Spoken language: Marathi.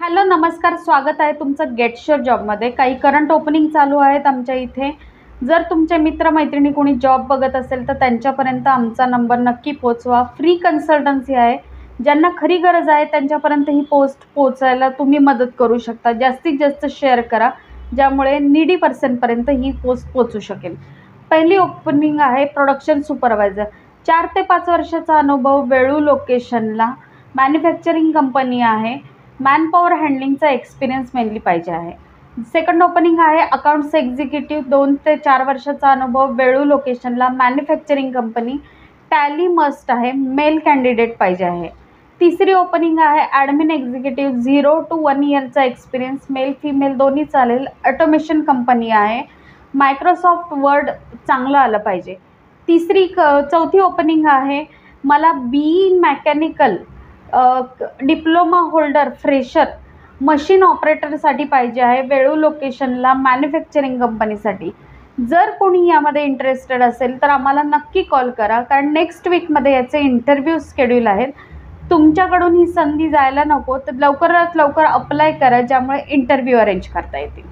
हॅलो नमस्कार, स्वागत आहे तुमचं गेटश्योर जॉबमध्ये। काही करंट ओपनिंग चालू आहेत आमच्या इथे। जर तुमचे मित्रमैत्रिणी कोणी जॉब बघत असेल तर त्यांच्यापर्यंत आमचा नंबर नक्की पोचवा। फ्री कन्सल्टन्सी आहे, ज्यांना खरी गरज आहे त्यांच्यापर्यंत ही पोस्ट पोचायला तुम्ही मदत करू शकता। जास्तीत जास्त शेअर करा, ज्यामुळे नीडी पर्सनपर्यंत ही पोस्ट पोचू शकेल। पहिली ओपनिंग आहे प्रोडक्शन सुपरवायझर। 4 ते 5 वर्षाचा अनुभव, वेळू लोकेशनला, मॅन्युफॅक्चरिंग कंपनी आहे। मॅनपॉवर हँडलिंगचा एक्सपिरियन्स मेनली पाहिजे आहे। सेकंड ओपनिंग आहे अकाउंट्स एक्झिक्युटिव्ह, 2 ते 4 वर्षाचा अनुभव, वेळू लोकेशनला, मॅन्युफॅक्चरिंग कंपनी, टॅली मस्ट आहे, मेल कॅन्डिडेट पाहिजे आहे। तिसरी ओपनिंग आहे ॲडमिन एक्झिक्युटिव्ह, 0 to 1 इयरचा एक्सपिरियन्स, मेल फिमेल दोन्ही चालेल, ऑटोमेशन कंपनी आहे, मायक्रोसॉफ्ट वर्ड चांगलं आलं पाहिजे। चौथी ओपनिंग आहे मला बी mechanical diploma holder fresher machine ऑपरेटरसाठी पाहिजे आहे, वेळू लोकेशनला, मॅन्युफॅक्चरिंग कंपनीसाठी। जर कोणी यामध्ये इंटरेस्टेड असेल तर आम्हाला नक्की कॉल करा, कारण नेक्स्ट वीकमध्ये याचे इंटरव्ह्यू शेड्यूल आहेत। तुमच्याकडून ही संधी जायला नको, तर लवकरात लवकर अप्लाय करा, ज्यामुळे इंटरव्ह्यू अरेंज करता येतील।